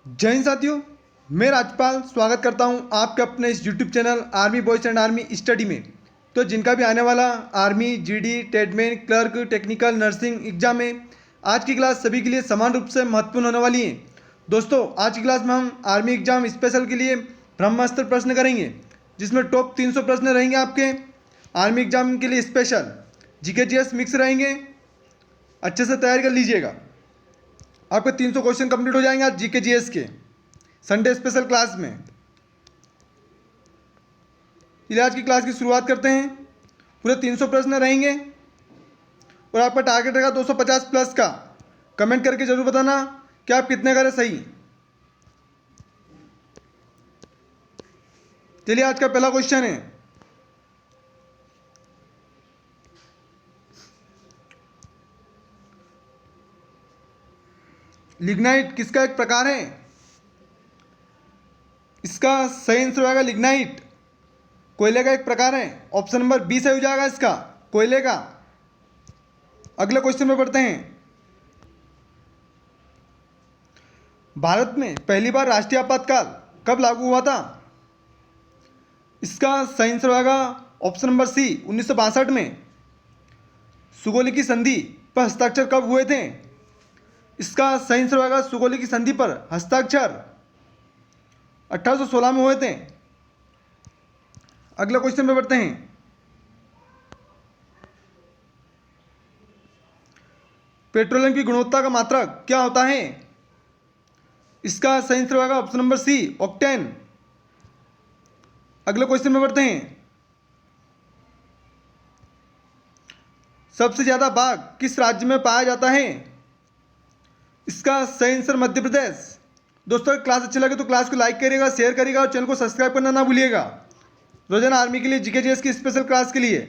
जय हिंद साथियों। मैं राजपाल स्वागत करता हूं आपके अपने इस YouTube channel army boys and army study में। तो जिनका भी आने वाला army, GD, tradesman, clerk, technical, nursing exam है, आज की क्लास सभी के लिए समान रूप से महत्वपूर्ण होने वाली है। दोस्तों, आज की क्लास में हम आर्मी एग्जाम स्पेशल के लिए ब्रह्मास्त्र प्रश्न करेंगे, जिसमें टॉप 300 प्रश्न रहेंगे आपके आर्मी एग्जाम के लिए स्पेशल। जीके जीएस मिक्स रहेंगे, अच्छे से तैयारी कर लीजिएगा। आपके 300 क्वेश्चन कंप्लीट हो जाएंगे आज जीके जीएस के संडे स्पेशल क्लास में। चलिए आज की क्लास की शुरुआत करते हैं। पूरे 300 प्रश्न रहेंगे और आपका टारगेट रहेगा 250 प्लस का। कमेंट करके जरूर बताना कि आप कितने करें सही। चलिए आज का पहला क्वेश्चन है, लिग्नाइट किसका एक प्रकार है? इसका सही आंसर होगा लिग्नाइट कोयले का एक प्रकार है। ऑप्शन नंबर बी सही हो जाएगा इसका, कोयले का। अगले क्वेश्चन में बढ़ते हैं। भारत में पहली बार राष्ट्रीय आपातकाल कब लागू हुआ था? इसका सही आंसर होगा ऑप्शन नंबर सी 1962 में। सुगोली की संधि पर हस्ताक्षर कब हुए थे? इसका सही आंसर होगा सुगोली की संधि पर हस्ताक्षर 1816 में हुए थे। अगला क्वेश्चन में बढ़ते हैं। पेट्रोलियम की गुणवत्ता का मात्रक क्या होता है? इसका सही आंसर होगा ऑप्शन नंबर सी ऑक्टेन। अगले क्वेश्चन में बढ़ते हैं। सबसे ज्यादा बाघ किस राज्य में पाया जाता है? इसका सही आंसर मध्य प्रदेश। दोस्तों, क्लास अच्छी लगे तो क्लास को लाइक करिएगा, शेयर करिएगा और चैनल को सब्सक्राइब करना ना भूलिएगा, रोजाना आर्मी के लिए, जीके जीएस की स्पेशल क्लास के लिए।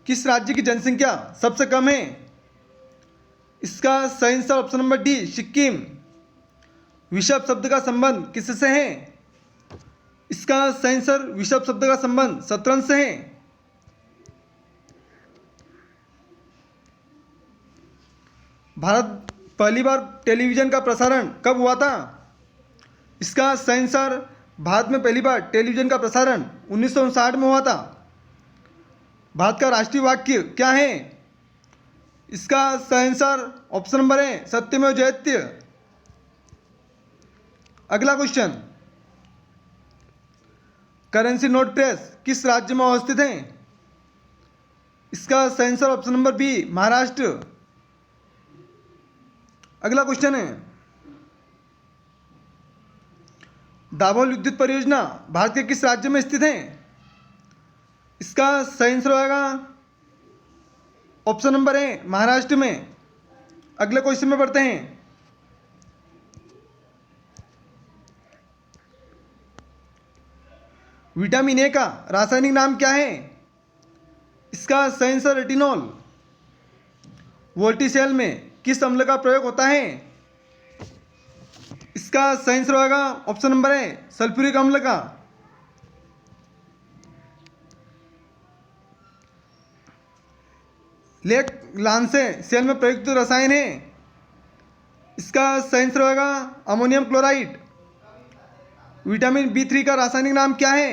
किस राज्य की जनसंख्या सबसे कम है? इसका सही answer option number D Sikkim. विषभ शब्द का संबंध किससे है? इसका सही आंसर विषभ शब्द का संबंध शतरंज से है। भारत पहली बार टेलीविजन का प्रसारण कब हुआ था? इसका सही आंसर भारत में पहली बार टेलीविजन का प्रसारण 1959 में हुआ था। भारत का राष्ट्रीय वाक्य क्या है? इसका सही आंसर ऑप्शन नंबर है सत्यमेव जयते। अगला क्वेश्चन, करेंसी नोट प्रेस किस राज्य में अवस्थित है? इसका सही answer option number B Maharashtra. अगला क्वेश्चन है, दाभोल विद्युत परियोजना भारत के किस राज्य में स्थित है? इसका सही आंसर होगा ऑप्शन नंबर है महाराष्ट्र में। अगले क्वेश्चन में बढ़ते हैं। विटामिन ए का रासायनिक नाम क्या है? इसका सही आंसर रेटिनॉल। वोल्टीसेल में किस अम्ल का प्रयोग होता है? इसका सही आंसर होगा ऑप्शन नंबर है सल्फ्यूरिक अम्ल का। लेक लांसे सेल में प्रयुक्त रसायन है? इसका सही आंसर होगा अमोनियम क्लोराइड। विटामिन बी3 का रासायनिक नाम क्या है?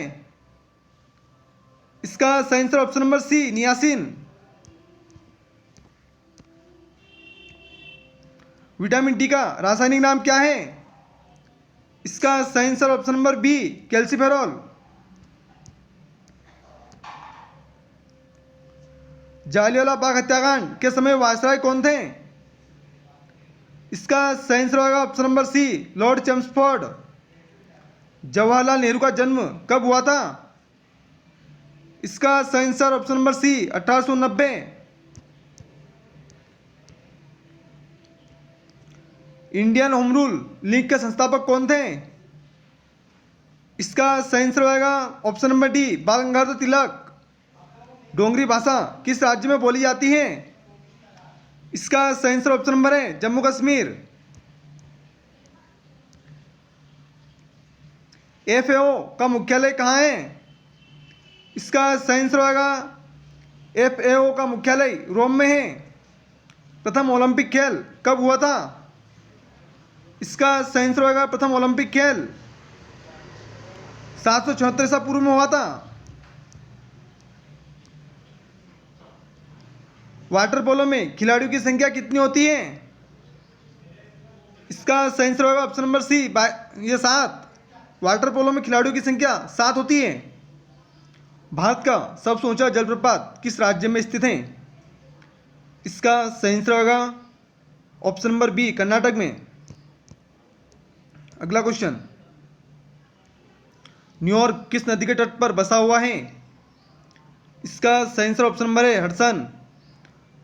इसका सही answer option number C niacin. Vitamin D का रासायनिक नाम क्या है? इसका सही answer option number B calciferol. Jallianwala Bagh हत्याकांड के समय वायसराय कौन थे? इसका सही आंसर होगा option number C Lord Chelmsford. Jawaharlal Nehru का जन्म कब हुआ था? इसका सही answer option number C 1890। Indian home rule league के संस्थापक कौन थे? इसका सही आंसर होगा ऑप्शन नंबर डी बाल गंगाधर तिलक। डोंगरी भाषा किस राज्य में बोली जाती है? इसका सही आंसर ऑप्शन नंबर है जम्मू कश्मीर। एफएओ का मुख्यालय कहाँ है? इसका सही आंसर होगा एफएओ का मुख्यालय रोम में है। प्रथम ओलंपिक खेल कब हुआ था? इसका सही आंसर होगा प्रथम ओलंपिक खेल 774 ईसा पूर्व में हुआ था। वाटर पोलो में खिलाड़ियों की संख्या कितनी होती है? इसका सही आंसर होगा ऑप्शन नंबर सी ये 7। वाटर पोलो में खिलाड़ियों की संख्या 7 होती है। भारत का सबसे ऊंचा जलप्रपात किस राज्य में स्थित है? इसका सही आंसर होगा ऑप्शन नंबर बी कर्नाटक में। अगला क्वेश्चन, न्यूयॉर्क किस नदी के तट पर बसा हुआ है? इसका सही आंसर ऑप्शन नंबर है हडसन।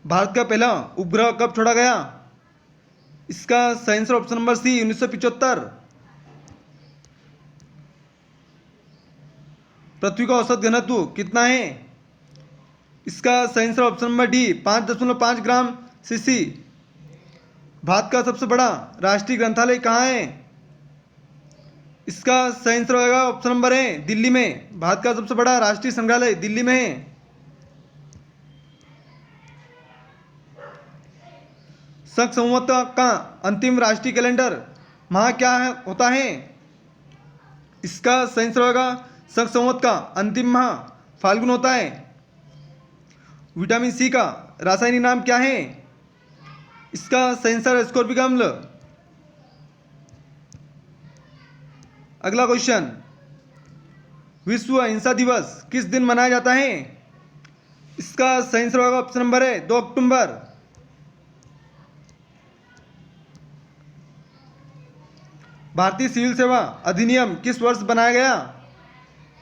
भारत का पहला उपग्रह कब छोड़ा गया? इसका सही आंसर ऑप्शन नंबर सी 1975। पृथ्वी का औसत घनत्व कितना है? इसका सही आंसर ऑप्शन नंबर डी 5.5 ग्राम सीसी। भारत का सबसे बड़ा राष्ट्रीय ग्रंथालय कहाँ है? इसका सही आंसर होगा ऑप्शन नंबर है दिल्ली में। भारत का सबसे बड़ा राष्ट्रीय संग्रहालय दिल्ली में है। शक संवत का अंतिम राष्ट्रीय कैलेंडर माह क्या होता है? इसका सही आंसर होगा शक संवत का अंतिम माह फाल्गुन होता है। विटामिन सी का रासायनिक नाम क्या है? इसका सही आंसर एस्कॉर्बिक अम्ल। अगला क्वेश्चन, विश्व अहिंसा दिवस किस दिन मनाया जाता है? इसका सही आंसर होगा ऑप्शन नंबर है 2 अक्टूबर। भारतीय सिविल सेवा अधिनियम किस वर्ष बनाया गया?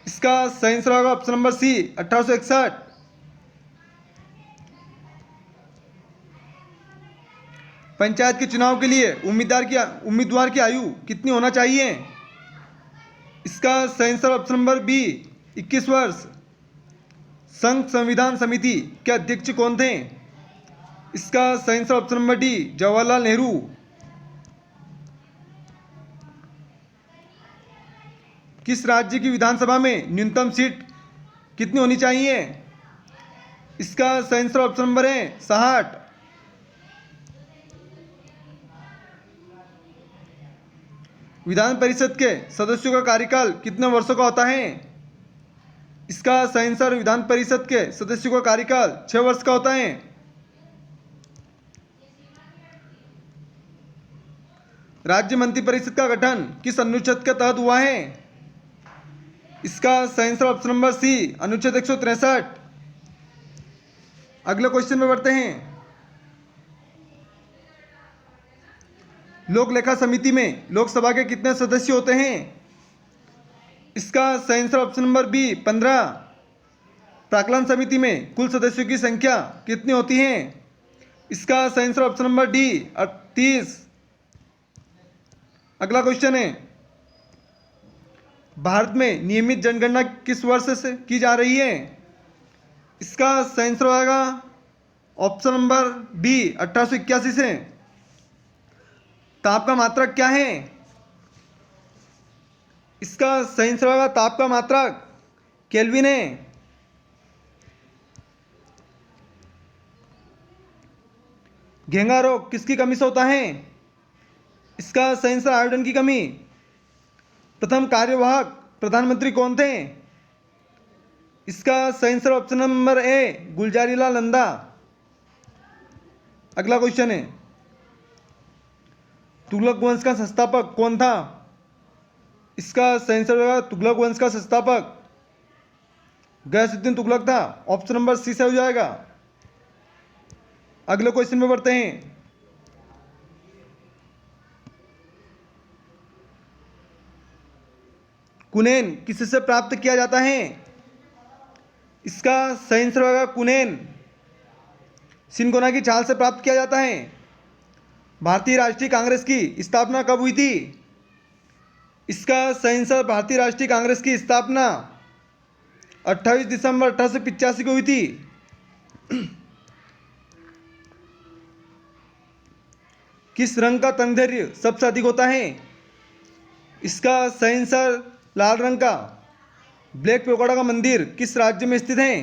इसका सही आंसर होगा ऑप्शन नंबर सी 1861। पंचायत के चुनाव के लिए उम्मीदवार की आयु कितनी होना चाहिए? इसका सही आंसर ऑप्शन नंबर बी 21 वर्ष। संघ संविधान समिति के अध्यक्ष कौन थे? इसका सही answer option number D Jawaharlal Nehru. किस राज्य की विधानसभा में न्यूनतम सीट कितनी होनी चाहिए? इसका सही आंसर ऑप्शन नंबर है 60। विधान परिषद के सदस्यों का कार्यकाल कितने वर्षों का होता है? इसका सही आंसर विधान परिषद के सदस्यों का कार्यकाल 6 वर्ष का होता है। राज्य मंत्रिपरिषद का गठन किस अनुच्छेद के तहत हुआ है? इसका सही आंसर ऑप्शन नंबर सी अनुच्छेद 163। अगले क्वेश्चन में बढ़ते हैं। लोक लेखा समिति में लोकसभा के कितने सदस्य होते हैं? इसका सही आंसर ऑप्शन नंबर बी 15। प्राक्कलन समिति में कुल सदस्यों की संख्या कितनी होती है? इसका सही आंसर ऑप्शन नंबर डी 38। अगला क्वेश्चन है, भारत में नियमित जनगणना किस वर्ष से की जा रही है? इसका सही आंसर होगा ऑप्शन नंबर बी 1881 से। ताप का मात्रक क्या है? इसका सही आंसर होगा ताप का मात्रक केल्विन है। घेंगा रोग किसकी कमी से होता है? इसका सही आंसर आयोडीन की कमी। प्रथम कार्यवाहक प्रधानमंत्री कौन थे? इसका सही answer option number A Gulzarilal Nanda. अगला क्वेश्चन है, तुगलक वंश का संस्थापक कौन था? इसका सही आंसर होगा तुगलक वंश का संस्थापक गयासुद्दीन तुगलक था। ऑप्शन नंबर सी से हो जाएगा। अगले क्वेश्चन में बढ़ते हैं। कुनैन किससे प्राप्त किया जाता है? इसका सही आंसर होगा कुनैन सिनकोना की छाल से प्राप्त किया जाता है। भारतीय राष्ट्रीय कांग्रेस की स्थापना कब हुई थी? इसका सही आंसर भारतीय राष्ट्रीय कांग्रेस की स्थापना 28 दिसंबर 1885 को हुई थी। किस रंग का तंगधैर्य सबसे अधिक होता है? इसका सही आंसर लाल रंग का। ब्लैक पेगोडा का मंदिर किस राज्य में स्थित है?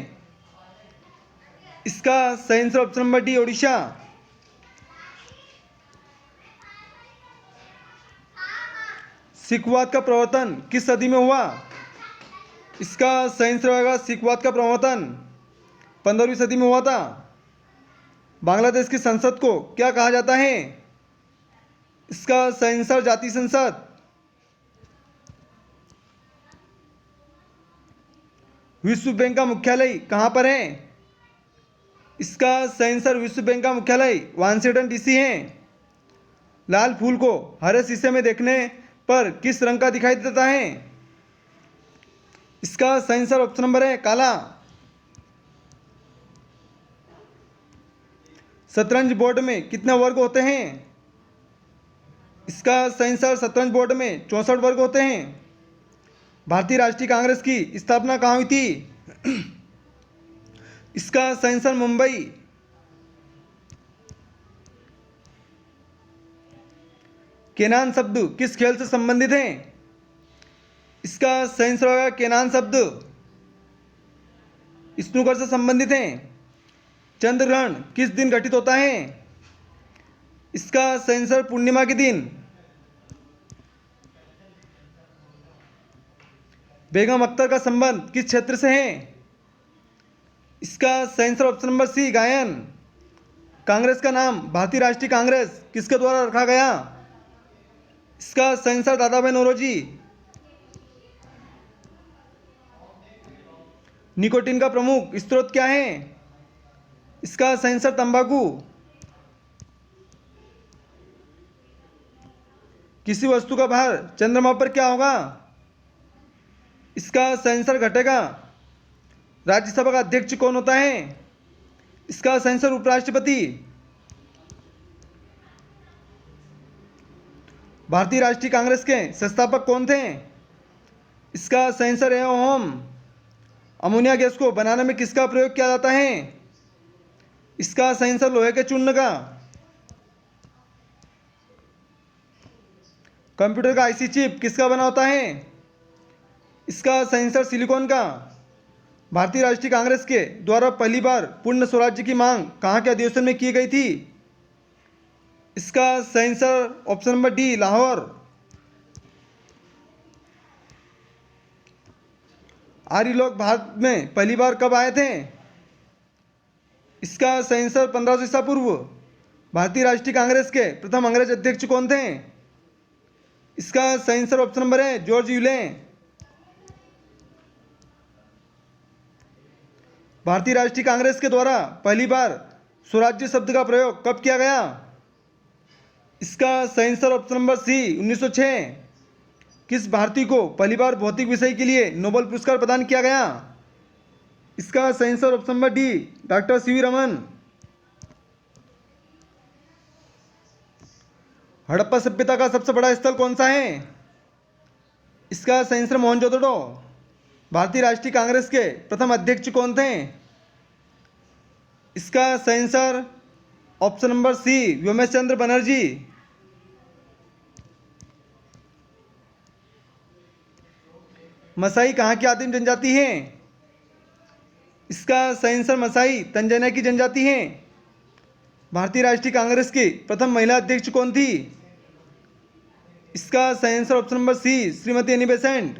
इसका सही answer option number D Odisha. सिखवाद का प्रवर्तन किस सदी में हुआ? इसका सही आंसर होगा सिखवाद का प्रवर्तन 15वीं सदी में हुआ था। बांग्लादेश की संसद को क्या कहा जाता है? इसका सही आंसर जातीय संसद। विश्व बैंक का मुख्यालय कहाँ पर है? इसका सही आंसर विश्व बैंक का मुख्यालय वाशिंगटन डीसी है। लाल फूल को हरे शीशे में देखने पर किस रंग का दिखाई देता है? इसका सही आंसर ऑप्शन नंबर है काला। शतरंज बोर्ड में कितने वर्ग होते हैं? इसका सही आंसर शतरंज बोर्ड में 64 वर्ग होते हैं। भारतीय राष्ट्रीय कांग्रेस की स्थापना कहाँ हुई थी? इसका सही आंसर मुंबई। केनान शब्द किस खेल से संबंधित है? इसका सही आंसर होगा केनान शब्द स्नूकर से संबंधित है। चंद्र ग्रहण किस दिन घटित होता है? इसका सही आंसर पूर्णिमा के दिन। बेगम अख्तर का संबंध किस क्षेत्र से है? इसका सही आंसर ऑप्शन नंबर सी गायन। कांग्रेस का नाम भारतीय राष्ट्रीय कांग्रेस किसके द्वारा रखा गया? इसका सही आंसर दादा भाई नौरोजी। निकोटीन का प्रमुख स्रोत क्या है? इसका सही आंसर तंबाकू। किसी वस्तु का भार चंद्रमा पर क्या होगा? इसका सही आंसर घटेगा। राज्यसभा का अध्यक्ष कौन होता है? इसका सही आंसर उपराष्ट्रपति। भारतीय राष्ट्रीय कांग्रेस के संस्थापक कौन थे? इसका सही आंसर है ओम। अमोनिया गैस को बनाने में किसका प्रयोग किया जाता है? इसका सही आंसर लोहे के चूर्ण का। कंप्यूटर का आईसी चिप किसका बना होता है? इसका सही आंसर सिलिकॉन का। भारतीय राष्ट्रीय कांग्रेस के द्वारा पहली बार पूर्ण स्वराज्य की मांग कहाँ के अधिवेशन में की गई थी? इसका सही answer option number D Lahore. आर्य लोग भारत में पहली बार कब आए थे? इसका सही आंसर 1500 ईसा पूर्व। भारतीय राष्ट्रीय कांग्रेस के प्रथम अंग्रेज अध्यक्ष कौन थे? इसका सही आंसर ऑप्शन नंबर है जॉर्ज यूले। भारतीय राष्ट्रीय कांग्रेस के द्वारा पहली बार स्वराज्य शब्द का प्रयोग कब किया गया? इसका सही आंसर ऑप्शन नंबर सी 1906। किस भारतीय को पहली बार भौतिक विषय के लिए नोबेल पुरस्कार प्रदान किया गया? इसका सही answer option number D doctor CV Raman. Harappa सभ्यता का सबसे बड़ा स्थल कौन सा है? इसका सही आंसर मोहनजोदड़ो। भारतीय राष्ट्रीय कांग्रेस के प्रथम अध्यक्ष कौन थे? इसका सही answer option number C Womesh Chandra Banerjee. Masai कहाँ की आदिम जनजाति है? इसका सही आंसर मसाई तंजानिया की जनजाति है। भारतीय राष्ट्रीय कांग्रेस की प्रथम महिला अध्यक्ष कौन थी? इसका सही answer option number C Shrimati Annie Besant.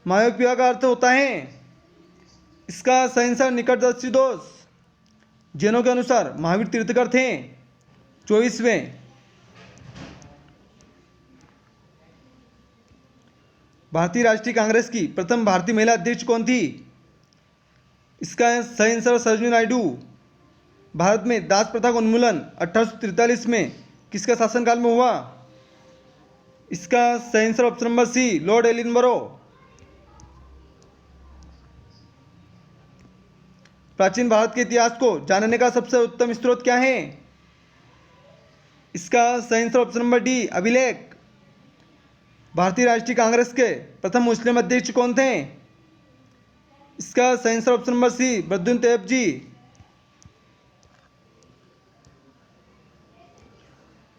Myopia का अर्थ होता है? इसका सही आंसर निकटदर्शी दोष। जैनों के अनुसार महावीर तीर्थकर थे 24वें। भारतीय राष्ट्रीय कांग्रेस की प्रथम भारतीय महिला अध्यक्ष कौन थी? इसका सही आंसर सरोजिनी नायडू। भारत में दास प्रथा का उन्मूलन 1843 में किसके शासनकाल में हुआ? इसका सही answer option number C lord Ellenborough. प्राचीन भारत के इतिहास को जानने का सबसे उत्तम स्रोत क्या है? इसका सही आंसर ऑप्शन नंबर डी अभिलेख। भारतीय राष्ट्रीय कांग्रेस के प्रथम मुस्लिम अध्यक्ष कौन थे? इसका सही answer option number C Badruddin Tyabji.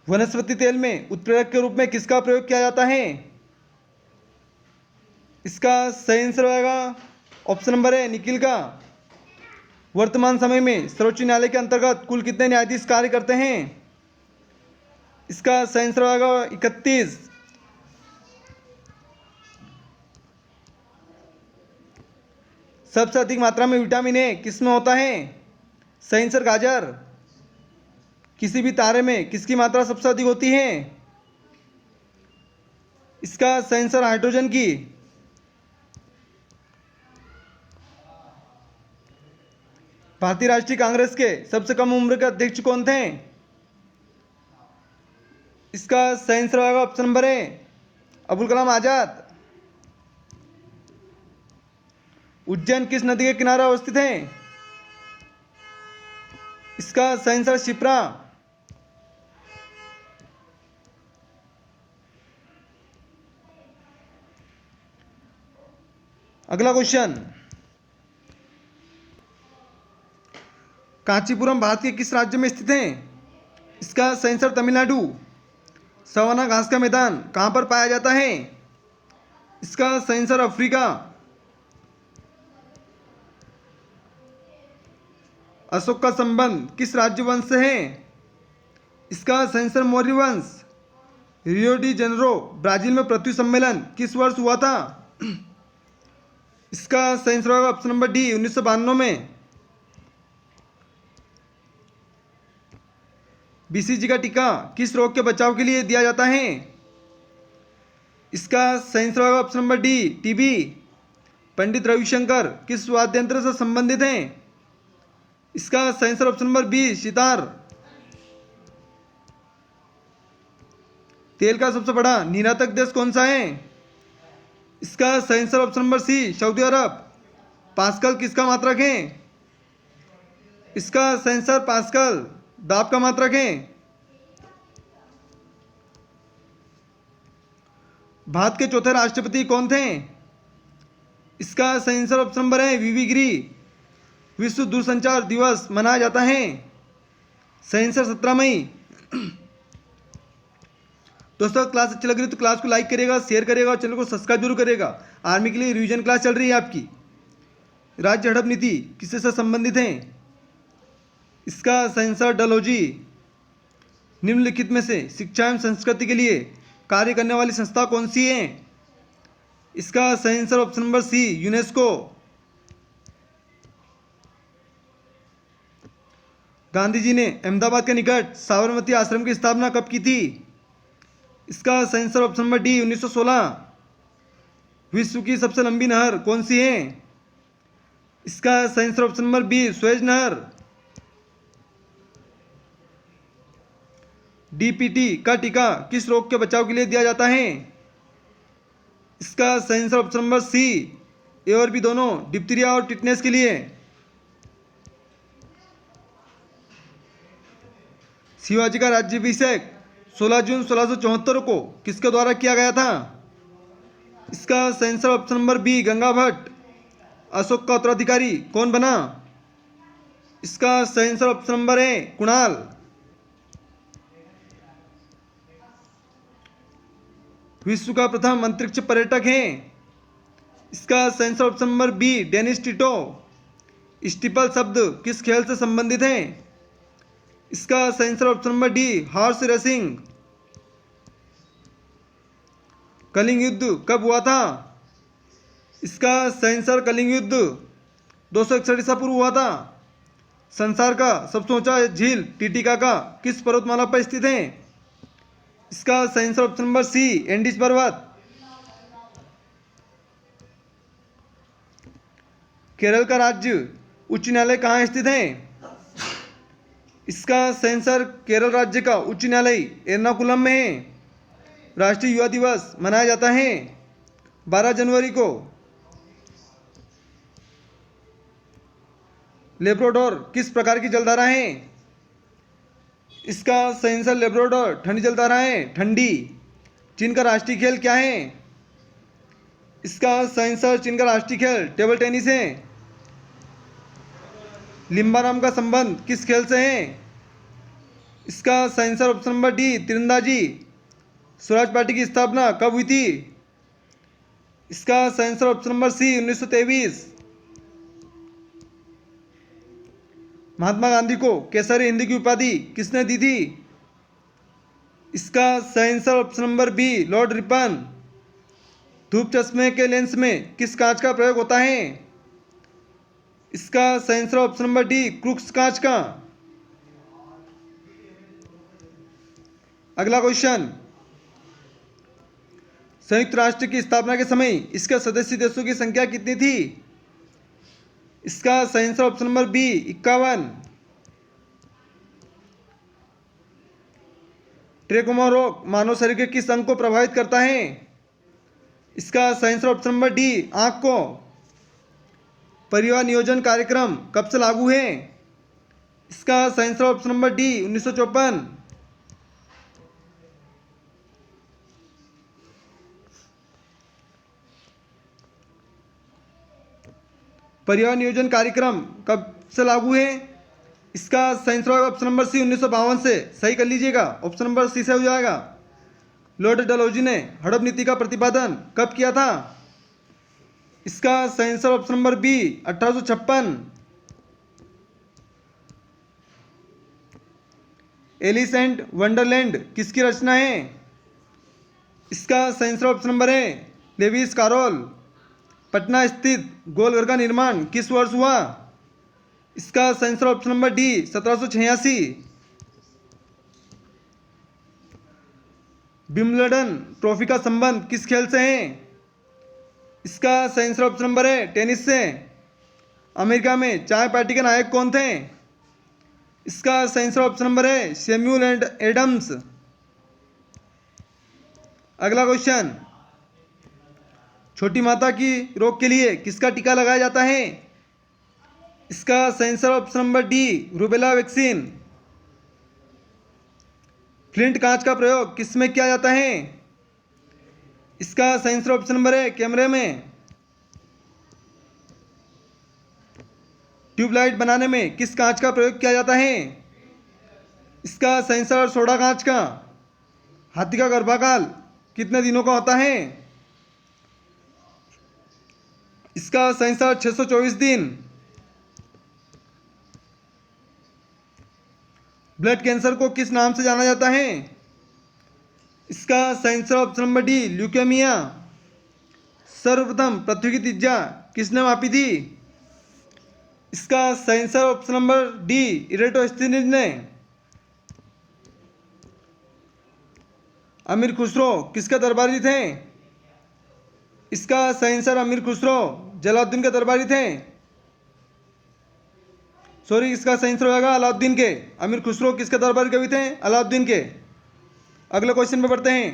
वनस्पति तेल में उत्प्रेरक के रूप में किसका प्रयोग किया जाता है? इसका सही आंसर होगा ऑप्शन नंबर है निकिल का। वर्तमान समय में सर्वोच्च न्यायालय के अंतर्गत कुल कितने न्यायाधीश कार्य करते हैं? इसका सही आंसर होगा 31। सबसे अधिक मात्रा में विटामिन ए किस में होता है? सही आंसर गाजर। किसी भी तारे में किसकी मात्रा सबसे अधिक होती है? इसका सही आंसर हाइड्रोजन की। भारतीय राष्ट्रीय कांग्रेस के सबसे कम उम्र के अध्यक्ष कौन थे? इसका सही आंसर होगा option number A, Abul Kalam Azad. Ujjain किस नदी के किनारे अवस्थित है? इसका सही आंसर शिप्रा। अगला क्वेश्चन, कांचीपुरम भारत के किस राज्य में स्थित है? इसका सही आंसर तमिलनाडु। सवाना घास का मैदान कहाँ पर पाया जाता है? इसका सही आंसर अफ्रीका। अशोक का संबंध किस राज्य वंश से है? इसका सही आंसर मौर्य वंश। रियो डी जेनेरो ब्राजील में पृथ्वी सम्मेलन किस वर्ष हुआ था? इसका सही आंसर होगा ऑप्शन नंबर डी, 1992 में। बीसीजी का टीका किस रोग के बचाव के लिए दिया जाता है? इसका सही आंसर होगा option number D, TB. Pandit Ravishankar किस वाद्य यंत्र से संबंधित हैं? इसका सही answer option number B, sitar. तेल का सबसे बड़ा निर्यातक देश कौन सा है? इसका सही answer option number C, Saudi Arabia. Pascal किसका मात्रक है? इसका सही आंसर पास्कल, दाब का मात्रक है। भारत के चौथे राष्ट्रपति कौन थे? इसका सही आंसर ऑप्शन नंबर है वीवी गिरी। विश्व दूरसंचार दिवस मनाया जाता है? सही आंसर 17 मई। दोस्तों क्लास अच्छी लग रही है तो क्लास को लाइक करिएगा, शेयर करिएगा और चैनल को सब्सक्राइब जरूर करिएगा। आर्मी के लिए रिवीजन क्लास चल रही है आपकी। राज्य हड़प नीति किससे से संबंधित है? इसका सही आंसर डलहौजी। निम्नलिखित में से शिक्षा एवं संस्कृति के लिए कार्य करने वाली संस्था कौन सी है? इसका सही answer option number C, UNESCO. Gandhi ji ने अहमदाबाद के निकट साबरमती आश्रम की स्थापना कब की थी? इसका सही आंसर ऑप्शन नंबर डी, 1916। विश्व की सबसे लंबी नहर कौन सी है? इसका सही answer option number B, Suez नहर। डीपीटी का टीका किस रोग के बचाव के लिए दिया जाता है? इसका सही आंसर ऑप्शन नंबर सी, ए और बी दोनों, डिप्थीरिया और टिटनेस के लिए। शिवाजी का राज्याभिषेक 16 जून 1674 को किसके द्वारा किया गया था? इसका सही answer option number B, Ganga Bhatt. Ashoka का उत्तराधिकारी कौन बना? इसका सही आंसर ऑप्शन नंबर है कुणाल। विश्व का प्रथम अंतरिक्ष पर्यटक है? इसका सही answer option number B, Dennis Tito. Steeple शब्द किस खेल से संबंधित है? इसका सही answer option number D, horse racing. Kalinga युद्ध कब हुआ था? इसका सही आंसर कलिंग युद्ध 261 ईसा पूर्व हुआ था। संसार का सबसे ऊंचा झील टिटिकाका किस पर्वतमाला पर स्थित है? इसका सही answer option number C, Andes पर्वत। केरल का राज्य उच्च न्यायालय कहाँ स्थित है? इसका सही आंसर केरल राज्य का उच्च न्यायालय एर्नाकुलम में है। राष्ट्रीय युवा दिवस मनाया जाता है 12 जनवरी को। लेब्राडोर किस प्रकार की जलधारा है? इसका सही आंसर लेब्राडोर ठंडी जलधारा है, ठंडी। चीन का राष्ट्रीय खेल क्या है? इसका सही आंसर चीन का राष्ट्रीय खेल टेबल टेनिस है। लिम्बा नाम का संबंध किस खेल से है? इसका सही आंसर ऑप्शन नंबर डी, तीरंदाजी। स्वराज पार्टी की स्थापना कब हुई थी? इसका सही आंसर ऑप्शन नंबर सी, 1923। महात्मा गांधी को केसरी हिंद की उपाधि किसने दी थी? इसका सही answer option number B Lord Ripon. धूप चश्मे के लेंस में किस कांच का प्रयोग होता है? इसका सही answer option number D crooks कांच का। अगला क्वेश्चन, संयुक्त राष्ट्र की स्थापना के समय इसके सदस्य देशों की संख्या कितनी थी? इसका सही answer option number B 51। Trachoma रोग मानव शरीर के किस अंग को प्रभावित करता है? इसका सही आंसर ऑप्शन नंबर डी आंख को। परिवार नियोजन कार्यक्रम कब से लागू है? इसका सही आंसर ऑप्शन नंबर डी 1954। परिवार नियोजन कार्यक्रम कब से लागू है? इसका सही आंसर ऑप्शन नंबर सी 1952 से। सही कर लीजिएगा, ऑप्शन नंबर सी से हो जाएगा। लॉर्ड डलहौजी ने हड़प नीति का प्रतिपादन कब किया था? इसका सही answer option number B 1856। Alice and Wonderland किसकी रचना है? इसका सही आंसर ऑप्शन नंबर है लेविस कैरोल। पटना स्थित गोलघर का निर्माण किस वर्ष हुआ? इसका सही answer option number D 1786। Wimbledon trophy का संबंध किस खेल से है? इसका सही आंसर ऑप्शन नंबर है टेनिस से। अमेरिका में चाय पार्टी के नायक कौन थे? इसका सही आंसर ऑप्शन नंबर है सैमुअल एंड एडम्स। अगला क्वेश्चन, छोटी माता की रोग के लिए किसका टीका लगाया जाता है? इसका सही answer option number D rubella vaccine. Flint कांच का प्रयोग किस में किया जाता है? इसका सही आंसर ऑप्शन नंबर है कैमरे में। ट्यूबलाइट बनाने में किस कांच का प्रयोग किया जाता है? इसका सही आंसर सोडा कांच का। हाथी का गर्भाकाल कितने दिनों का होता है? इसका सही आंसर 624 दिन। ब्लड कैंसर को किस नाम से जाना जाता है? इसका सही answer option number D leukaemia. सर्वप्रथम पृथ्वी की त्रिज्या किसने मापी थी? इसका सही आंसर ऑप्शन नंबर डी इरेटोस्थेनीज ने। अमीर खुसरो किसके दरबारी थे? इसका सही आंसर अमीर खुसरो जलालुद्दीन के दरबारी थे। सॉरी, इसका सही आंसर होगा अलाउद्दीन के। अमीर खुसरो किसके दरबार कवि थे? अलाउद्दीन के। अगले क्वेश्चन पे बढ़ते हैं।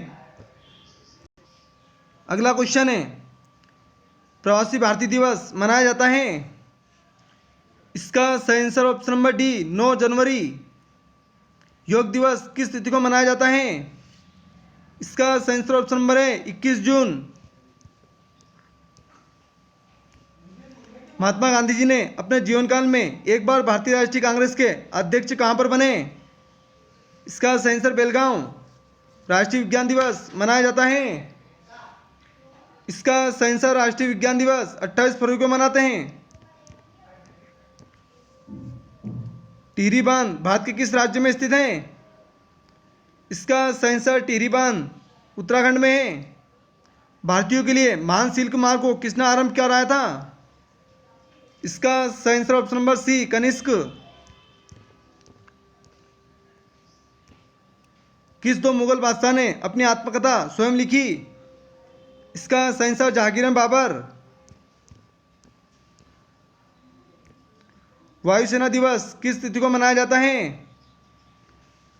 अगला क्वेश्चन है, प्रवासी भारतीय दिवस मनाया जाता है? इसका सही आंसर ऑप्शन नंबर डी 9 जनवरी। योग दिवस किस तिथि को मनाया जाता है? इसका सही आंसर ऑप्शन नंबर है 21 जून। महात्मा गांधी जी ने अपने जीवन काल में एक बार भारतीय राष्ट्रीय कांग्रेस के अध्यक्ष कहां पर बने? इसका सही आंसर बेलगांव। राष्ट्रीय विज्ञान दिवस मनाया जाता है? इसका सही आंसर राष्ट्रीय विज्ञान दिवस 28 फरवरी को मनाते हैं। टिहरी बांध भारत के किस राज्य में स्थित है? इसका सही आंसर टिहरी बांध उत्तराखंड में है। भारतीयों के लिए महान सिल्क मार्ग को किसने आरंभ कराया था? इसका सही answer option number C Kanishka. किस दो मुगल बादशाह ने अपनी आत्मकथा स्वयं लिखी? इसका सही आंसर जहांगीर बाबर। वायुसेना दिवस किस तिथि को मनाया जाता है?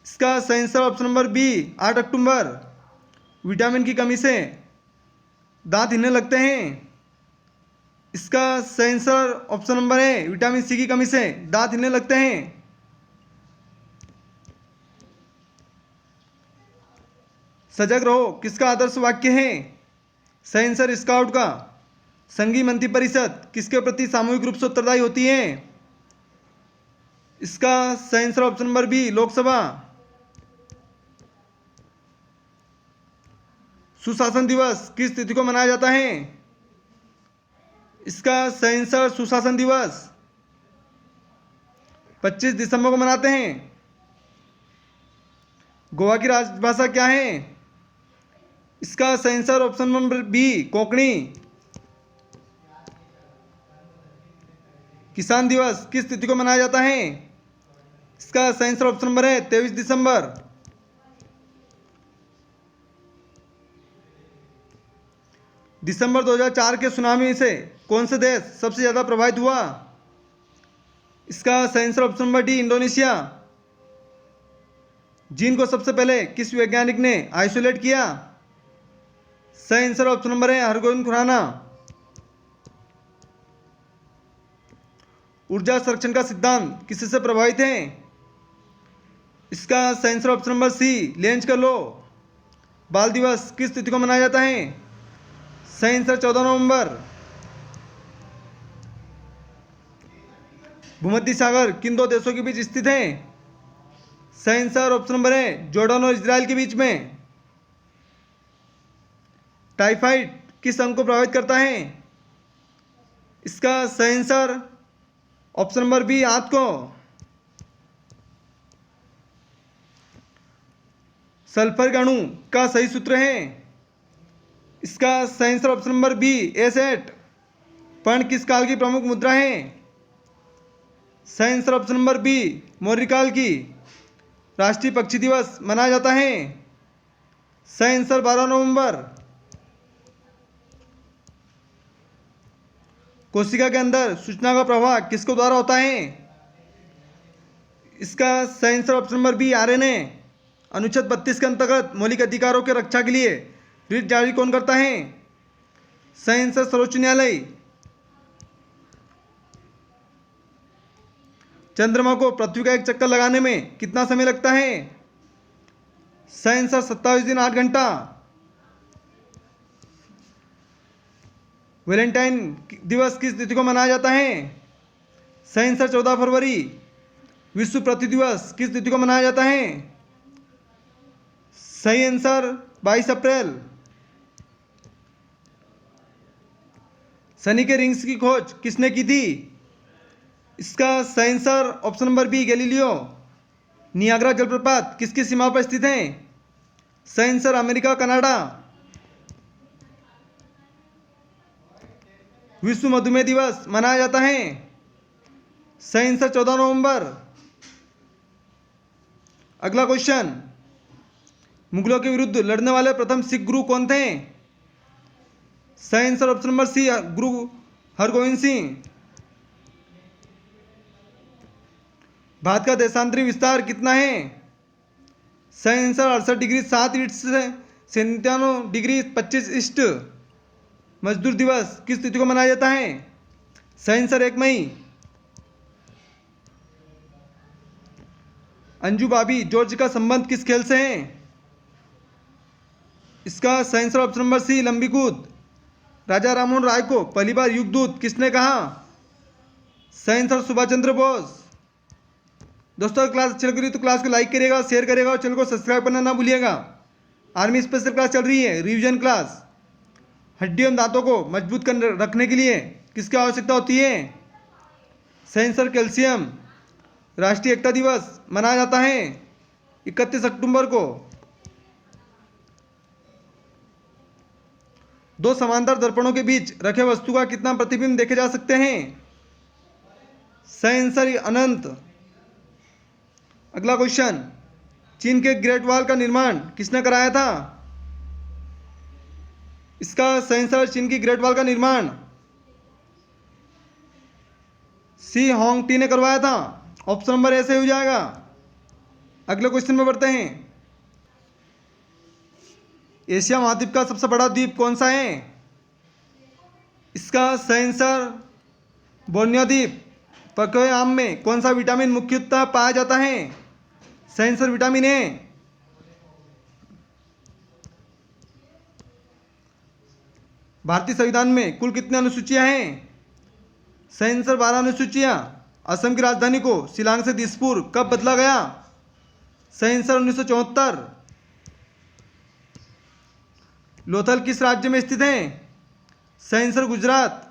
इसका सही आंसर ऑप्शन नंबर बी 8 अक्टूबर। विटामिन की कमी से दांत हिलने लगते हैं? इसका सही आंसर ऑप्शन नंबर है विटामिन सी की कमी से दांत हिलने लगते हैं। सजग रहो किसका आदर्श वाक्य है? सही आंसर स्काउट का। संघीय मंत्री परिषद किसके प्रति सामूहिक रूप से उत्तरदायी होती है? इसका सही answer option number B Lok Sabha. सुशासन दिवस किस तिथि को मनाया जाता है? इसका सही आंसर सुशासन दिवस 25 दिसंबर को मनाते हैं। गोवा की राजभाषा क्या है? इसका सही answer option number B Konkani. किसान दिवस किस तिथि को मनाया जाता है? इसका सही आंसर ऑप्शन नंबर है 23 दिसंबर। दिसंबर 2004 के सुनामी से कौन से देश सबसे ज़्यादा प्रभावित हुआ? इसका सही answer option number D Indonesia. चीन को सबसे पहले किस वैज्ञानिक ने आइसोलेट किया? सही आंसर ऑप्शन नंबर है हरगोविंद खुराना। ऊर्जा संरक्षण का सिद्धांत किससे प्रभावित है? इसका सही answer option number C Lenz का लॉ। बाल दिवस किस तिथि को मनाया जाता है? सही आंसर 14 नवंबर। भूमध्य सागर किन दो देशों के बीच स्थित है? सही आंसर ऑप्शन नंबर है जॉर्डन और इजराइल के बीच में। टाइफाइड किस अंग को प्रभावित करता है? इसका सही आंसर ऑप्शन नंबर बी आंत को। सल्फर अणु का सही सूत्र है? इसका सही answer option number B A8। पर्ण किस काल की प्रमुख मुद्रा है? सही answer option number B Maurya काल की। राष्ट्रीय पक्षी दिवस मनाया जाता है? सही आंसर 12 नवंबर। कोशिका के अंदर सूचना का प्रवाह किसके द्वारा होता है? इसका सही answer option number B RNA। अनुच्छेद 32 के अंतर्गत मौलिक अधिकारों की रक्षा के लिए रिट जारी कौन करता है? सही आंसर सर्वोच्च न्यायालय। चंद्रमा को पृथ्वी का एक चक्कर लगाने में कितना समय लगता है? सही आंसर 27 दिन 8 घंटा। वैलेंटाइन दिवस किस तिथि को मनाया जाता है? सही आंसर 14 फरवरी। विश्व पृथ्वी दिवस किस तिथि को मनाया जाता है? सही आंसर 22 अप्रैल। शनि के रिंग्स की खोज किसने की थी? इसका सही answer option number B Galileo. Niagara जलप्रपात किसकी सीमा पर स्थित है? सही आंसर अमेरिका कनाडा। विश्व मधुमेह दिवस मनाया जाता है? सही आंसर 14 नवंबर। अगला क्वेश्चन, मुगलों के विरुद्ध लड़ने वाले प्रथम सिख गुरु कौन थे? सही आंसर ऑप्शन नंबर सी गुरु हरगोविंद सिंह। भारत का देशांतरी विस्तार कितना है? सही आंसर 68 डिग्री 7 ईस्ट से 97 डिग्री 25 ईस्ट। मजदूर दिवस किस तिथि को मनाया जाता है? सही आंसर 1 मई। अंजू बाबी जॉर्ज का संबंध किस खेल से है? इसका सही आंसर ऑप्शन नंबर सी लंबी कूद। राजा राममोहन राय को पहली बार युगदूत किसने कहा? सही आंसर सुभाष चंद्र बोस। दोस्तों क्लास अच्छी लग रही है तो क्लास को लाइक करिएगा, शेयर करिएगा और चैनल को सब्सक्राइब करना ना भूलिएगा। आर्मी स्पेशल क्लास चल रही है, रिवीजन क्लास। हड्डी एवं दांतों को मजबूत कर रखने के लिए किसकी आवश्यकता होती है? सही आंसर कैल्शियम। राष्ट्रीय एकता दिवस मनाया जाता है 31 अक्टूबर को। दो समांतर दर्पणों के बीच रखे वस्तु का कितना प्रतिबिंब देखे जा सकते हैं? सही आंसर अनंत। अगला क्वेश्चन, चीन के ग्रेट वॉल का निर्माण किसने कराया था? इसका सही आंसर चीन की ग्रेट वॉल का निर्माण सी होंग टी ने करवाया था। ऑप्शन नंबर ए से हो जाएगा। अगले क्वेश्चन में बढ़ते हैं, एशिया महाद्वीप का सबसे बड़ा द्वीप कौन सा है? इसका सही आंसर बोर्नियो द्वीप। पके आम में कौन सा विटामिन मुख्यतः पाया जाता है? सही आंसर विटामिन ए। भारतीय संविधान में कुल कितनी अनुसूचियां हैं? सही आंसर 12 अनुसूचियां। असम की राजधानी को शिलांग से दिसपुर कब बदला गया? सही आंसर 1974। लोथल किस राज्य में स्थित है? सही आंसर गुजरात।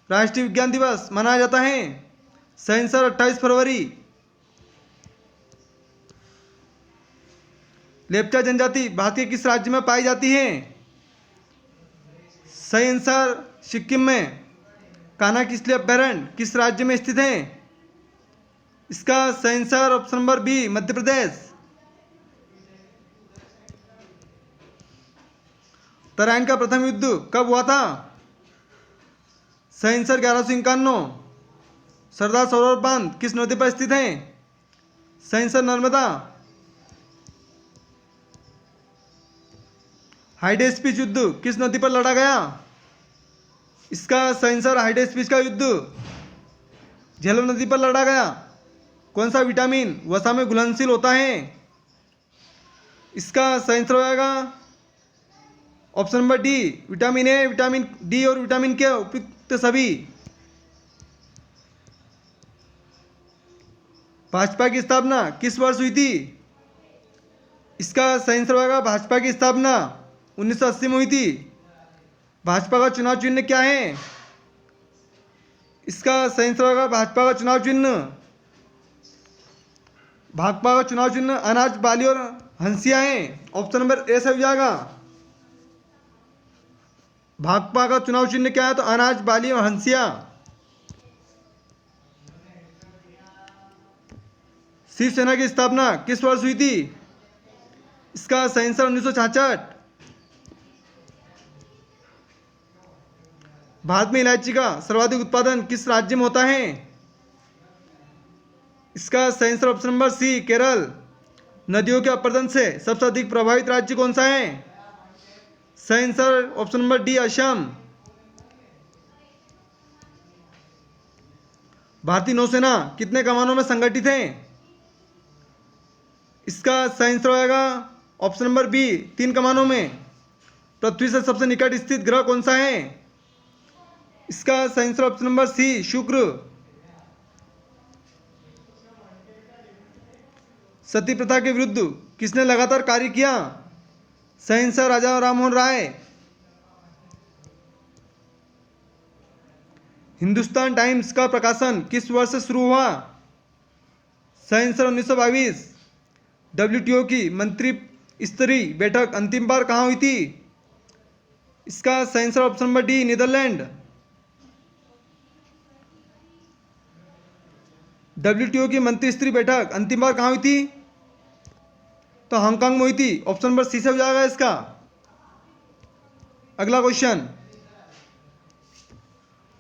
राष्ट्रीय विज्ञान दिवस मनाया जाता है? सही आंसर 28 फरवरी। लेप्चा जनजाति भारत के किस राज्य में पाई जाती है? सही आंसर सिक्किम में। कान्हा किसली अभयारण्य किस राज्य में स्थित है? इसका सही answer option number B Madhya Pradesh. Tarain का प्रथम युद्ध कब हुआ था? सही आंसर 1151। सरदार सरोवर बांध किस नदी पर स्थित है? सही आंसर नर्मदा। हाइडेस्पिच युद्ध किस नदी पर लड़ा गया? इसका सही आंसर हाइडेस्पिच का युद्ध झेलम नदी पर लड़ा गया। कौन सा विटामिन वसा में घुलनशील होता है? इसका सही आंसर होगा option number D vitamin A, vitamin D और विटामिन के उपयुक्त सभी। भाजपा की स्थापना किस वर्ष हुई थी? इसका सही आंसर होगा भाजपा की स्थापना 1980 में हुई थी। भाजपा का चुनाव चिन्ह क्या है? इसका सही आंसर होगा भाजपा का चुनाव चिन्ह। भाजपा का चुनाव चिन्ह अनाज बाली और हंसिया है। ऑप्शन नंबर ए से हो जाएगा। भाजपा का चुनाव चिन्ह क्या है? तो अनाज बाली और हंसिया। शिवसेना की स्थापना किस वर्ष हुई थी? इसका सही आंसर 1966। भारत में इलायची का सर्वाधिक उत्पादन किस राज्य में होता है? इसका सही answer option number C Kerala. नदियों के अपरदन से सबसे अधिक प्रभावित राज्य कौन सा है? सही answer option number D Assam. भारतीय नौसेना कितने कमानों में संगठित है? इसका सही आंसर होगा ऑप्शन नंबर बी 3 कमानों में। पृथ्वी से सबसे निकट स्थित ग्रह कौन सा है? इसका सही आंसर ऑप्शन नंबर सी शुक्र। सती प्रथा के विरुद्ध किसने लगातार कार्य किया? सही आंसर राजा राममोहन राय। हिंदुस्तान टाइम्स का प्रकाशन किस वर्ष से शुरू हुआ? सही आंसर 1922। WTO की मंत्री स्तरीय बैठक अंतिम बार कहाँ हुई थी? इसका सही answer option number D Netherlands. WTO की मंत्री स्तरीय बैठक अंतिम बार कहाँ हुई थी? तो हांगकांग में हुई थी। ऑप्शन नंबर सी से हो जाएगा इसका। अगला क्वेश्चन,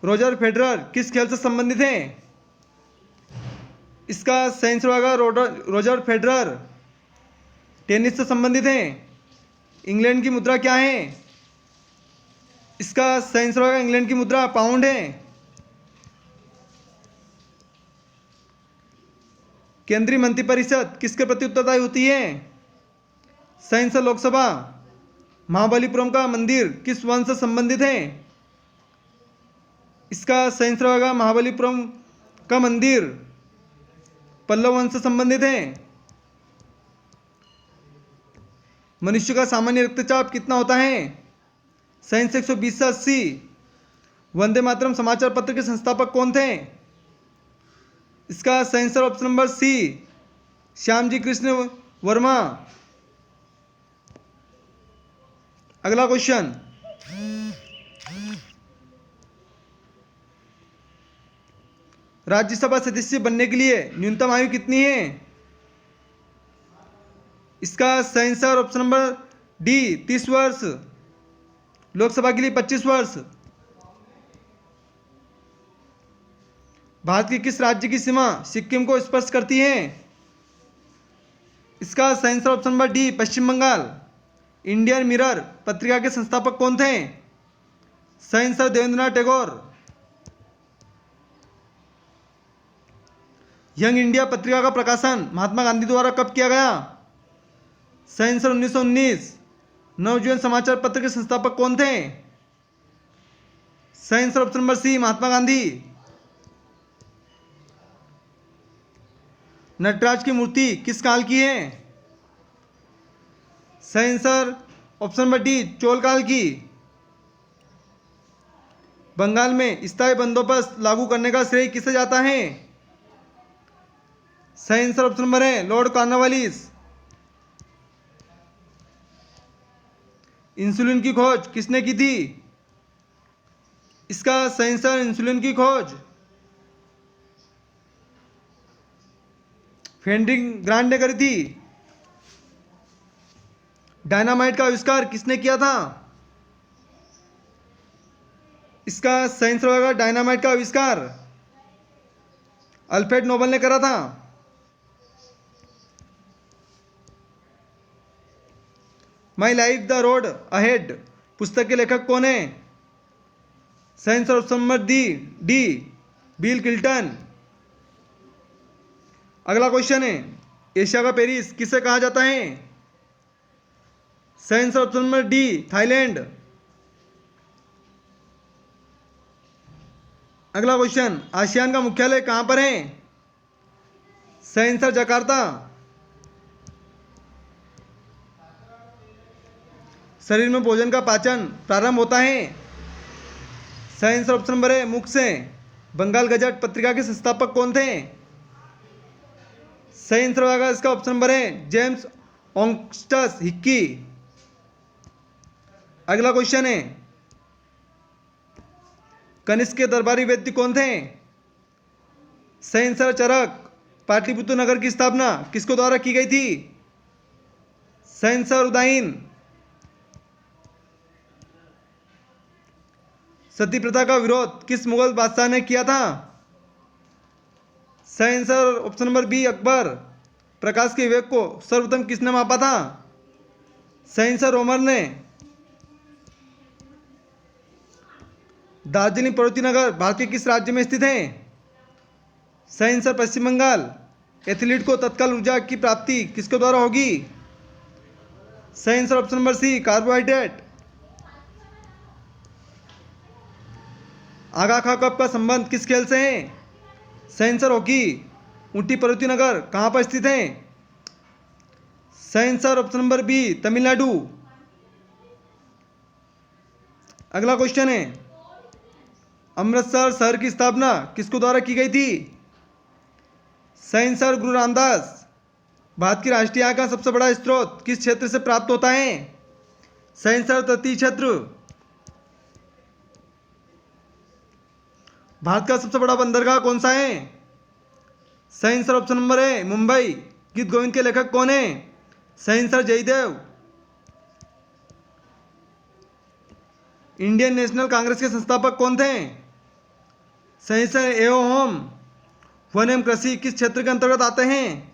रोजर फेडरर किस खेल से संबंधित हैं? इसका सही आंसर होगा रोजर फेडरर टेनिस से संबंधित हैं। इंग्लैंड की मुद्रा क्या है? इसका सही आंसर होगा इंग्लैंड की मुद्रा पाउंड है। केंद्रीय मंत्रिपरिषद किसके प्रति उत्तरदायी होती है? सही आंसर लोकसभा। महाबलीपुरम का मंदिर किस वंश से संबंधित है? इसका सही आंसर होगा महाबलीपुरम का मंदिर पल्लव वंश से संबंधित है। मनुष्य का सामान्य रक्तचाप कितना होता है? सही आंसर 120 से 80। वंदे मातरम समाचार पत्र के संस्थापक कौन थे? इसका सही answer option number C Shyamji Krishna Varma. अगला क्वेश्चन, राज्यसभा सदस्य बनने के लिए न्यूनतम आयु कितनी है? इसका सही आंसर ऑप्शन नंबर डी 30 वर्ष। लोकसभा के लिए 25 वर्ष। भारत के किस राज्य की सीमा सिक्किम को स्पर्श करती है? इसका सही answer option number D Paschim Bengal. Indian Mirror पत्रिका के संस्थापक कौन थे? सही answer Debendranath Tagore. Young India पत्रिका का प्रकाशन महात्मा गांधी द्वारा कब किया गया? सही आंसर 1919। नवजीवन समाचार पत्र के संस्थापक कौन थे? सही आंसर ऑप्शन नंबर सी महात्मा गांधी। नटराज की मूर्ति किस काल की है? सही answer option number D Chola काल की। बंगाल में स्थायी बंदोबस्त लागू करने का श्रेय किसे जाता है? सही आंसर ऑप्शन नंबर है लॉर्ड कॉर्नवालिस। इंसुलिन की खोज किसने की थी? इसका सही आंसर इंसुलिन की खोज फेंड्रिक ग्रांड ने करी थी। डायनामाइट का आविष्कार किसने किया था? इसका सही आंसर होगा डायनामाइट का आविष्कार अल्फ्रेड नोबल ने करा था। My life the road ahead पुस्तक के लेखक कौन है? सही answer option number D bill Clinton. अगला क्वेश्चन है, एशिया का पेरिस किसे कहा जाता है? सही answer option number D Thailand. अगला क्वेश्चन, आसियान का मुख्यालय कहां पर है? सही आंसर जकार्ता। शरीर में भोजन का पाचन प्रारंभ होता है? सही आंसर ऑप्शन नंबर है मुख से। बंगाल गजट पत्रिका के संस्थापक कौन थे? सही आंसर होगा इसका ऑप्शन नंबर है जेम्स ऑगस्टस हिक्की। अगला क्वेश्चन है, कनिष्क के दरबारी व्यक्ति कौन थे? सही आंसर चरक। पाटलिपुत्र नगर की स्थापना किसको द्वारा की गई थी? सही आंसर उदयन। सती प्रथा का विरोध किस मुगल बादशाह ने किया था? सही answer option number B Akbar. प्रकाश के वेग को सर्वप्रथम किसने मापा था? सही आंसर रोमर ने। दार्जिलिंग पर्वतीय नगर भारत के किस राज्य में स्थित है? सही आंसर पश्चिम बंगाल। एथलीट को तत्काल ऊर्जा की प्राप्ति किसके द्वारा होगी? सही answer option number C carbohydrate. Aga Khan cup का संबंध किस खेल से है? सही आंसर हॉकी। ऊटी पर्वतीय नगर कहाँ पर स्थित है? सही answer option number B Tamil Nadu. अगला क्वेश्चन है, अमृतसर शहर की स्थापना किसको द्वारा की गई थी? सही आंसर गुरु रामदास। भारत की राष्ट्रीय आय का सबसे बड़ा स्रोत किस क्षेत्र से प्राप्त होता है? सही आंसर तटीय क्षेत्र। भारत का सबसे बड़ा बंदरगाह कौन सा है? सही आंसर ऑप्शन नंबर है मुंबई। गीत गोविंद के लेखक कौन है? सही answer Jaydev. Indian National Congress के संस्थापक कौन थे? सही आंसर एओ होम। वन एवं कृषि किस क्षेत्र के अंतर्गत आते हैं?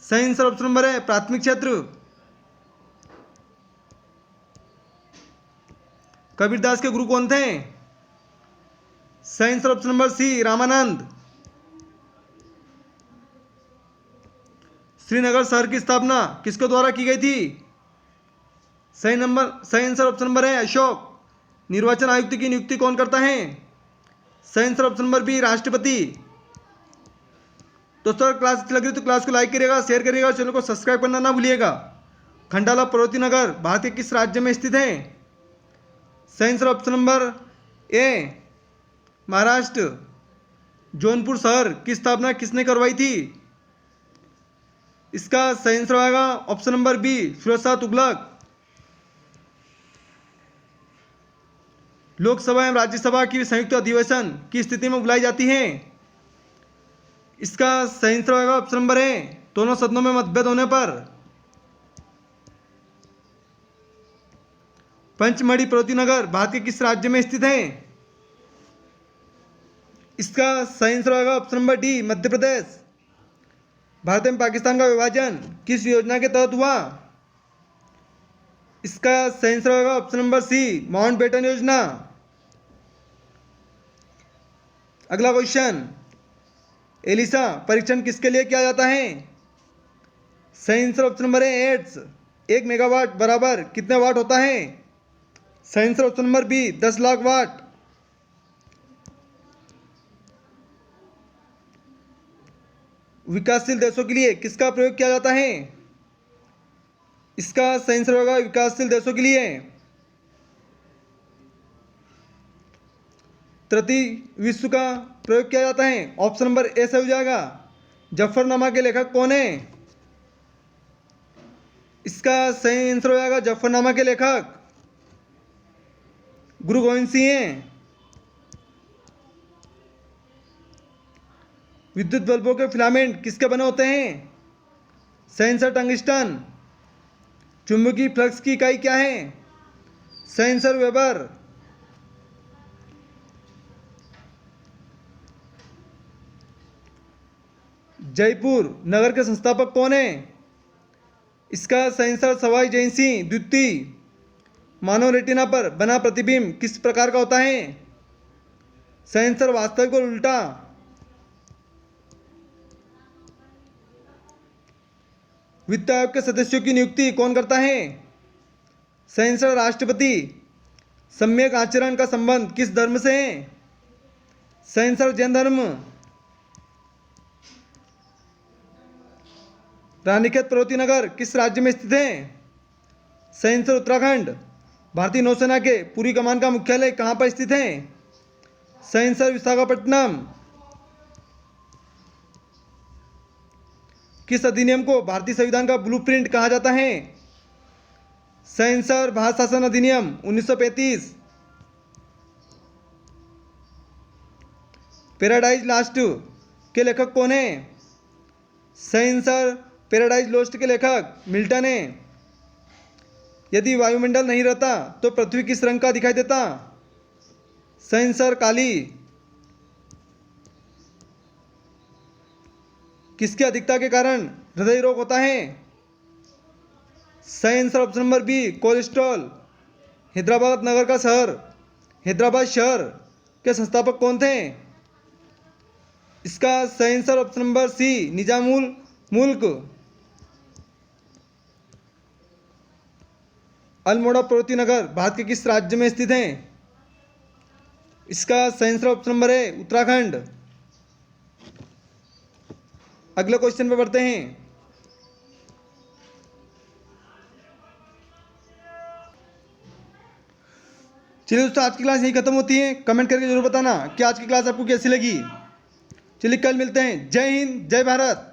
सही आंसर ऑप्शन नंबर है प्राथमिक क्षेत्र। कबीरदास के गुरु कौन थे? सही answer option number C Ramanand. Srinagar शहर की स्थापना किसके द्वारा की गई थी? सही आंसर ऑप्शन नंबर है अशोक। निर्वाचन आयुक्त की नियुक्ति कौन करता है? सही आंसर ऑप्शन नंबर बी राष्ट्रपति। दोस्तों अगर क्लास अच्छी लग रही तो क्लास को लाइक करिएगा, शेयर करिएगा, चैनल को सब्सक्राइब करना ना भूलिएगा। खंडाला पर्वतीय नगर भारत के किस राज्य में स्थित है? सही answer option number A Maharashtra. Jaunpur शहर की स्थापना किसने करवाई थी? इसका सही आंसर आएगा option number B Firoz Shah Tughlaq. Lok Sabha एवं राज्यसभा की संयुक्त अधिवेशन की स्थिति में बुलाई जाती है? इसका सही आंसर होगा ऑप्शन नंबर ए दोनों सदनों में मतभेद होने पर। पंचमढ़ी पर्वतीय नगर भारत के किस राज्य में स्थित है? इसका सही आंसर होगा option number D Madhya Pradesh. Bharat एवं पाकिस्तान का विभाजन किस योजना के तहत हुआ? इसका सही आंसर होगा ऑप्शन नंबर सी माउंटबेटन योजना। अगला क्वेश्चन, एलिसा परीक्षण किसके लिए किया जाता है? सही आंसर ऑप्शन नंबर है एड्स। 1 मेगावाट बराबर कितने वाट होता है? सही answer option number B 10 lakh watt. विकासशील देशों के लिए किसका प्रयोग किया जाता है? इसका सही आंसर होगा विकासशील देशों के लिए। तृतीय विश्व का प्रयोग किया जाता है? ऑप्शन नंबर ए से हो जाएगा। जफरनामा के लेखक कौन है? इसका सही आंसर हो जाएगा जफरनामा के लेखक गुरु गोविंद सिंह हैं। विद्युत बल्बों के फिलामेंट किसके बने होते हैं? सही आंसर टंगस्टन। चुंबकीय फ्लक्स की इकाई क्या है? सही आंसर वेबर। जयपुर नगर के संस्थापक कौन है? इसका सही आंसर सवाई जय सिंह द्वितीय। मानव रेटिना पर बना प्रतिबिंब किस प्रकार का होता है? सही आंसर वास्तविक और उल्टा। वित्त आयोग के सदस्यों की नियुक्ति कौन करता है? सही आंसर राष्ट्रपति। सम्यक आचरण का संबंध किस धर्म से है? सही आंसर जैन धर्म। रानीखेत पर्वतीय नगर किस राज्य में स्थित है? सही आंसर उत्तराखंड। भारतीय नौसेना के पूर्वी कमान का मुख्यालय कहाँ पर स्थित है? सही आंसर विशाखापट्टनम। किस अधिनियम को भारतीय संविधान का ब्लूप्रिंट कहा जाता है? सही आंसर भारत शासन अधिनियम 1935। पैराडाइज लास्ट के लेखक कौन है? सही आंसर पैराडाइज लोस्ट के लेखक मिल्टन है। यदि वायुमंडल नहीं रहता तो पृथ्वी किस रंग का दिखाई देता? सही आंसर काली। किसकी अधिकता के कारण हृदय रोग होता है? सही answer option number B cholesterol. Hyderabad शहर के संस्थापक कौन थे? इसका सही answer option number C Nizamul Mulk. Almora पर्वतीय नगर भारत के किस राज्य में स्थित है? इसका सही आंसर ऑप्शन नंबर है उत्तराखंड। अगले क्वेश्चन पे बढ़ते हैं। चलिए दोस्तों, आज की क्लास यही खत्म होती है। कमेंट करके जरूर बताना कि आज की क्लास आपको कैसी लगी। चलिए कल मिलते हैं। जय हिंद, जय भारत।